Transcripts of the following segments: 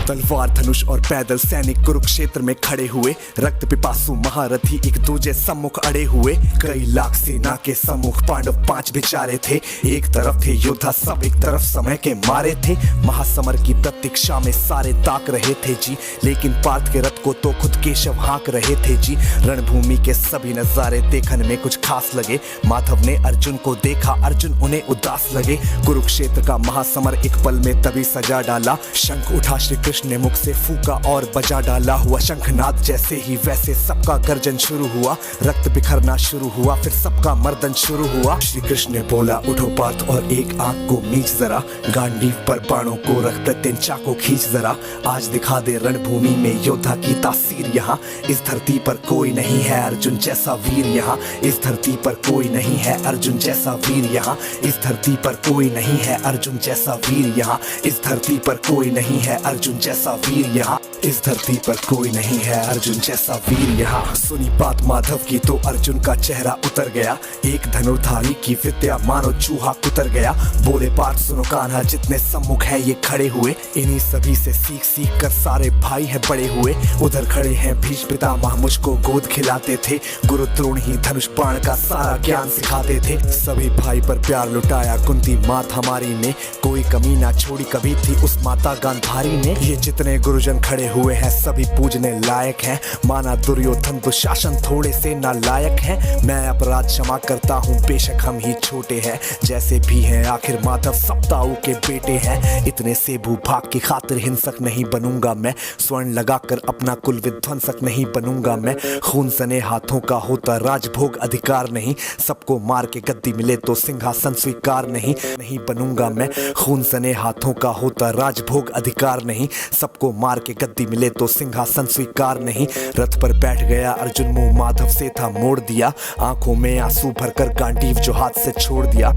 तलवार धनुष और पैदल सैनिक कुरुक्षेत्र में खड़े हुए, रक्त पिपासु महारथी एक दूजे सम्मुख अड़े हुए। कई लाख सेना के सम्मुख पांडव 5 बेचारे थे। एक तरफ थे योद्धा सब, एक तरफ समय के मारे थे। महासमर की प्रतीक्षा में सारे ताक रहे थे जी, लेकिन पार्थ के रथ को तो खुद केशव हाँक रहे थे जी। रणभूमि के सभी नजारे देखने में कुछ खास लगे। माधव ने अर्जुन को देखा, अर्जुन उन्हें उदास लगे। कुरुक्षेत्र का महासमर एक पल में तभी सजा डाला। शंख उठा श्री कृष्ण ने मुख से फूका और बजा डाला। हुआ शंखनाद जैसे ही वैसे सबका गर्जन शुरू हुआ। रक्त बिखरना शुरू हुआ, फिर सबका मर्दन शुरू हुआ। श्री कृष्ण ने बोला, उठो पार्थ और एक आंख को मीच जरा, गांडीव पर बाणों को रख प्रत्यंचा को खींच जरा। आज दिखा दे रणभूमि में योद्धा की तासीर यहाँ। इस धरती पर कोई नहीं है अर्जुन जैसा वीर यहाँ। इस धरती पर कोई नहीं है अर्जुन जैसा वीर यहाँ। इस धरती पर कोई नहीं है अर्जुन जैसा वीर यहाँ। इस धरती पर कोई नहीं है अर्जुन जैसा वीर यहाँ। इस धरती पर कोई नहीं है अर्जुन जैसा वीर यहाँ। सुनी बात माधव की तो अर्जुन का चेहरा उतर गया। एक धनुर्धारी की विद्या मानो चूहा कुतर गया। बोले पार्थ सुनो कान्हा, जितने सम्मुख है ये खड़े हुए, इन्हीं सभी से सीख सीख कर सारे भाई है बड़े हुए। उधर खड़े हैं भीष्म पितामह, मुझको गोद खिलाते थे। गुरु द्रोण ही धनुष बाण का सारा ज्ञान सिखाते थे। सभी भाई पर प्यार लुटाया कुंती मात हमारी ने, कोई कमी ना छोड़ी कभी थी उस माता गांधारी ने। ये जितने गुरुजन खड़े हुए हैं सभी पूजने लायक हैं। माना दुर्योधन दुशासन थोड़े से नालायक हैं। मैं अपराध क्षमा करता हूँ बेशक हम ही छोटे हैं, जैसे भी हैं आखिर माधव सप्ताऊ के बेटे हैं। इतने से भूभाग की खातिर हिंसक नहीं बनूंगा मैं, स्वर्ण लगाकर अपना कुल विध्वंसक नहीं बनूंगा मैं। खून सने हाथों का होता राजभोग अधिकार नहीं, सबको मार के गद्दी मिले तो सिंहासन स्वीकार नहीं बनूंगा मैं। खून सने हाथों का होता राजभोग अधिकार नहीं, सबको मार के गद्दी मिले तो सिंहासन स्वीकार नहीं। रथ पर बैठ गया अर्जुन, मुंह माधव से था मोड़ दिया। आंखों में आंसू भरकर गांडीव जो हाथ से छोड़ दिया।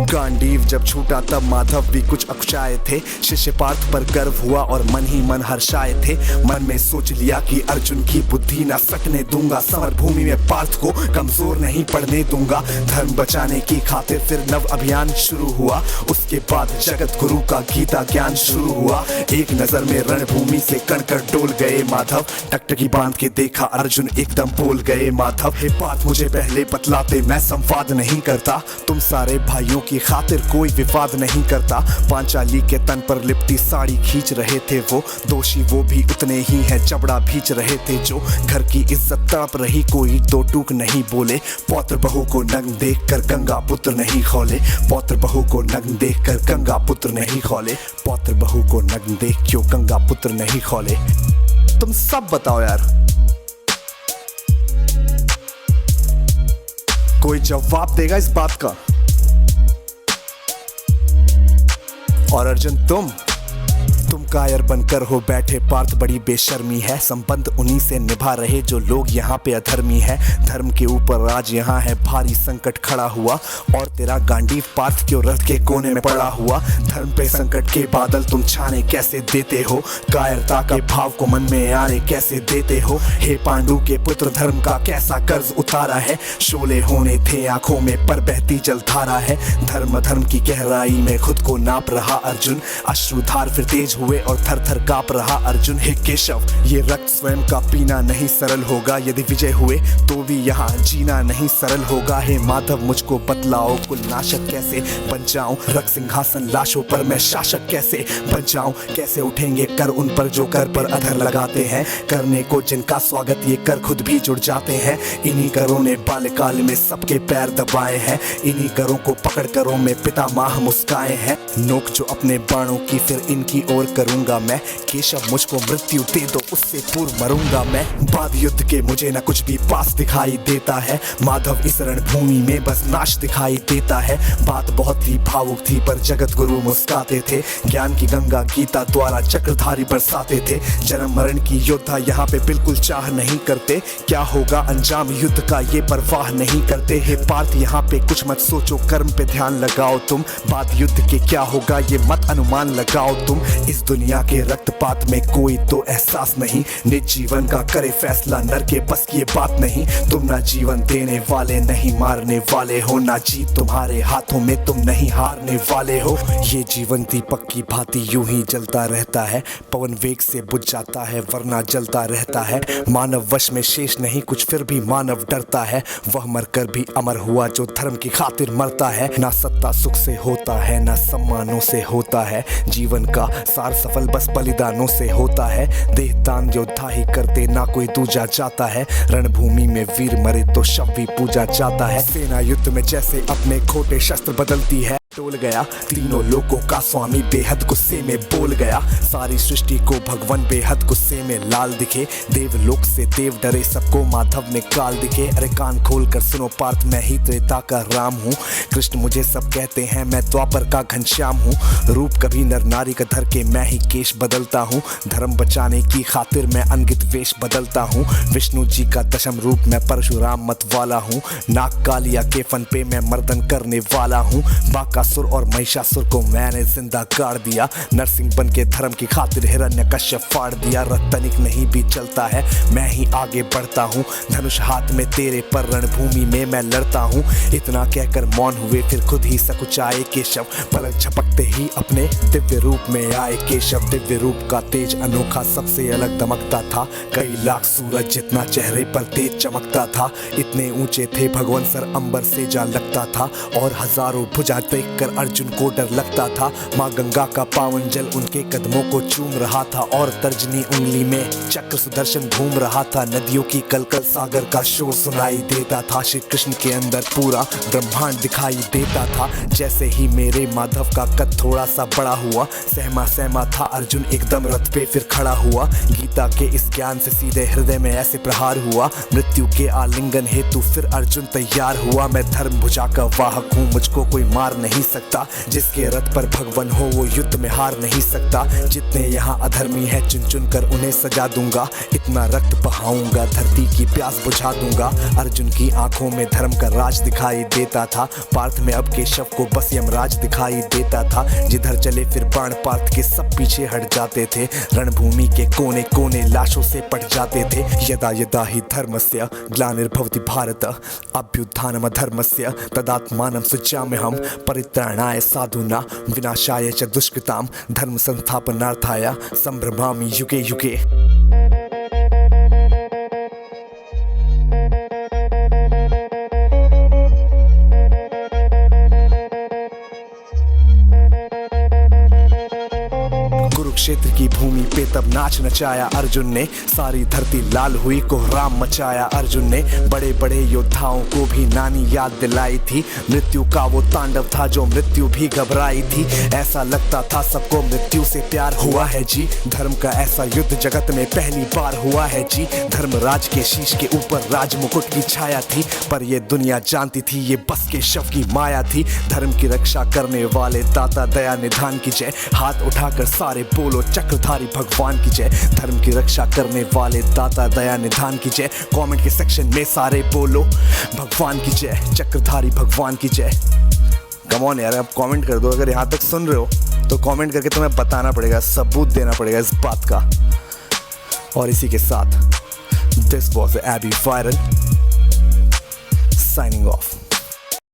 गांडीव जब छूटा तब माधव भी कुछ अकुचाए थे। शिष्य पार्थ पर गर्व हुआ और मन ही मन हर्षाए थे। मन में सोच लिया कि अर्जुन की बुद्धि न सकने दूंगा। समर भूमि में पार्थ को कमजोर नहीं पड़ने दूंगा। धर्म बचाने की खातिर फिर नव अभियान शुरू हुआ। उसके बाद जगत गुरु का गीता ज्ञान शुरू हुआ। एक नजर में रणभूमि से कणकण डोल गए माधव। टकटकी बांध के देखा अर्जुन एकदम बोल गए माधव। हे पार्थ मुझे पहले बतलाते, मैं संवाद नहीं करता। तुम सारे भाइयों की खातिर कोई विवाद नहीं करता। पांचाली के तन पर लिपटी साड़ी खींच रहे थे वो, दोषी वो भी उतने ही हैं जबड़ा भींच रहे थे जो। घर की इज्जत तड़प रही कोई दो टूक नहीं बोले। पौत्र बहू को नग्न देखकर गंगा पुत्र नहीं खौले। पौत्र बहू को नग्न देखकर गंगा पुत्र नहीं खौले। पौत्र बहू को नग्न देख क्यों गंगा पुत्र नहीं खौले। तुम सब बताओ यार, कोई जवाब देगा इस बात का? और अर्जुन तुम कायर बनकर हो बैठे पार्थ, बड़ी बेशर्मी है। संबंध उन्हीं से निभा रहे जो लोग यहाँ पे अधर्मी है। धर्म के ऊपर आज यहाँ है भारी संकट खड़ा हुआ, और तेरा गांडीव पार्थ क्यों रथ के कोने में पड़ा हुआ। धर्म पे संकट के बादल तुम छाने कैसे देते हो, कायरता के भाव को मन में आने कैसे देते हो। हे पांडु के पुत्र धर्म का कैसा कर्ज उतारा है। शोले होने थे आंखों में पर बहती जलधारा है। धर्म धर्म की गहराई में खुद को नाप रहा अर्जुन। अश्रुधार फिर तेज हुए और थर थर कांप रहा अर्जुन। हे केशव ये रक्त स्वयं का पीना नहीं सरल होगा। यदि विजय हुए तो भी यहाँ जीना नहीं सरल होगा। हे माधव मुझको बतलाओ कुल नाशक कैसे बन जाऊं। रक्त सिंहासन लाशों पर मैं शासक कैसे बन जाऊं। कैसे उठेंगे कर उन पर जो कर पर अधर लगाते हैं। करने को जिनका स्वागत ये कर खुद भी जुड़ जाते हैं। इन्हीं करों ने बाल्यकाल में सबके पैर दबाए हैं। इन्हीं करों को पकड़ करों में पितामह मुस्काए हैं। नोक जो अपने बाणों की फिर इनकी ओर करूंगा मैं। केशव मुझको मृत्यु दे दो उससे पूर्व मरूंगा मैं। बाद युद्ध के मुझे न कुछ भी पास दिखाई देता है। माधव इस रणभूमि में बस नाश दिखाई देता है। बात बहुत ही भावुक थी पर जगत गुरु मुस्काते थे। ज्ञान की गंगा गीता द्वारा चक्रधारी बरसाते थे। जन्म मरण की योद्धा यहाँ पे बिल्कुल चाह नहीं करते। क्या होगा अंजाम युद्ध का ये परवाह नहीं करते। हे पार्थ यहाँ पे कुछ मत सोचो, कर्म पे ध्यान लगाओ तुम। बाद युद्ध के क्या होगा ये मत अनुमान लगाओ तुम। इस दुनिया के रक्तपात में कोई तो एहसास नहीं, निज जीवन का करे फैसला नर के बस की ये बात नहीं। तुम ना जीवन देने वाले नहीं मारने वाले हो, ना जीत तुम्हारे हाथों में तुम नहीं हारने वाले हो। ये जीवन दीपक की भांति यूं ही जलता रहता है, पवन वेग से बुझ जाता है वरना जलता रहता है। मानव वश में शेष नहीं कुछ फिर भी मानव डरता है, वह मरकर भी अमर हुआ जो धर्म की खातिर मरता है। ना सत्ता सुख से होता है ना सम्मानों से होता है, जीवन का सार सफल बस बलिदानों से होता है। देहदान योद्धा ही करते ना कोई दूजा जाता है, रणभूमि में वीर मरे तो शव भी पूजा जाता है। सेना युद्ध में जैसे अपने खोटे शस्त्र बदलती है, टोल गया तीनों लोगों का स्वामी बेहद गुस्से में बोल गया। सारी सृष्टि को भगवान बेहद गुस्से में लाल दिखे, देवलोक से देव डरे सबको माधव में काल दिखे। अरे कान खोल कर सुनो पार्थ मैं ही त्रेता का राम हूँ, कृष्ण मुझे सब कहते हैं मैं द्वापर का घनश्याम हूँ। रूप कभी नर नारी का धर के मैं ही केश बदलता हूँ, धर्म बचाने की खातिर मैं अनगित वेश बदलता हूँ। विष्णु जी का दशम रूप मैं परशुराम मत वाला हूँ, नाग कालिया के फन पे मैं मर्दन करने वाला हूँ। बाकासुर और महिषासुर को मैंने जिंदा गाड़ दिया, नरसिंह बन के धर्म की खातिर हिरण्यकश्यप फाड़ दिया। रतनिक नहीं भी चलता है मैं ही आगे बढ़ता हूँ, धनुष हाथ में तेरे पर रणभूमि में मैं लड़ता हूँ। इतना कहकर मौन हुए फिर खुद ही सकुचाए केशव, पलक झपकते ही अपने दिव्य रूप में आए केशव। दिव्य रूप का तेज अनोखा सबसे अलग दमकता था, कई लाख सूरज जितना चेहरे पर तेज चमकता था। इतने ऊंचे थे भगवान सर अंबर से जा लगता था, और हजारों भुजा देखकर अर्जुन को डर लगता था। माँ गंगा का पावन जल उनके कदमों को चूम रहा था, और तर्जनी उंगली में चक्र सुदर्शन घूम रहा था। नदियों की कलकल सागर का शोर सुनाई देता था, श्री कृष्ण के अंदर पूरा ब्रह्मांड दिखाई देता था। जैसे ही मेरे माधव का कद थोड़ा सा बड़ा हुआ, सहमा सहमा था अर्जुन एकदम रथ पे फिर खड़ा हुआ। गीता के इस ज्ञान से सीधे हृदय में ऐसे प्रहार हुआ, मृत्यु के आलिंगन हेतु फिर अर्जुन तैयार हुआ। मैं धर्म भुजा का वाहक हूँ, मुझको कोई मार नहीं सकता, जिसके रथ पर भगवान हो वो युद्ध में हार नहीं सकता। जितने यहाँ अधर्मी है चुन चुन कर उन्हें सजा दूंगा, इतना रक्त बहाऊंगा धरती की प्यास बुझा दूंगा। अर्जुन की आंखों में धर्म का राज दिखाई देता था, पार्थ में अब केशव को बस यमराज दिखाई देता था। जिधर चले फिर बाण पार्थ के सब पीछे हट जाते थे, रणभूमि के कोने कोने लाशों से पट जाते थे। यदा यदा ही धर्मस्य ग्लानिर्भवति भारत, अभ्युत्थानम धर्मस्य तदात्मानं सृजाम्यहम्, परित्राणाय साधूनां विनाशाय च दुष्कृतां, धर्म संस्थापनार्थाय संभ्रमामि युगे युगे। कुरुक्षेत्र की भूमि पे तब नाच नचाया अर्जुन ने, सारी धरती लाल हुई कोहराम मचाया अर्जुन ने। बड़े बड़े योद्धाओं को भी नानी याद दिलाई थी, मृत्यु का वो तांडव था जो मृत्यु भी घबराई थी। ऐसा लगता था सबको मृत्यु से प्यार हुआ है जी, धर्म का ऐसा युद्ध जगत में पहली बार हुआ है जी। धर्मराज के शीश के ऊपर राज मुकुट की छाया थी, पर ये दुनिया जानती थी ये बस के शव की माया थी। धर्म की रक्षा करने वाले दाता दया निधान की जय, हाथ उठाकर सारे बोलो चक्रधारी भगवान की जय। धर्म की रक्षा करने वाले दाता दया निधान की जय, कमेंट के सेक्शन में सारे बोलो भगवान की जय, चक्रधारी भगवान की जय। कम ऑन यार, आप कमेंट कर दो, अगर यहाँ तक सुन रहे हो तो कमेंट करके तुम्हें बताना पड़ेगा, सबूत देना पड़ेगा इस बात का। और इसी के साथ this was AB viral signing of.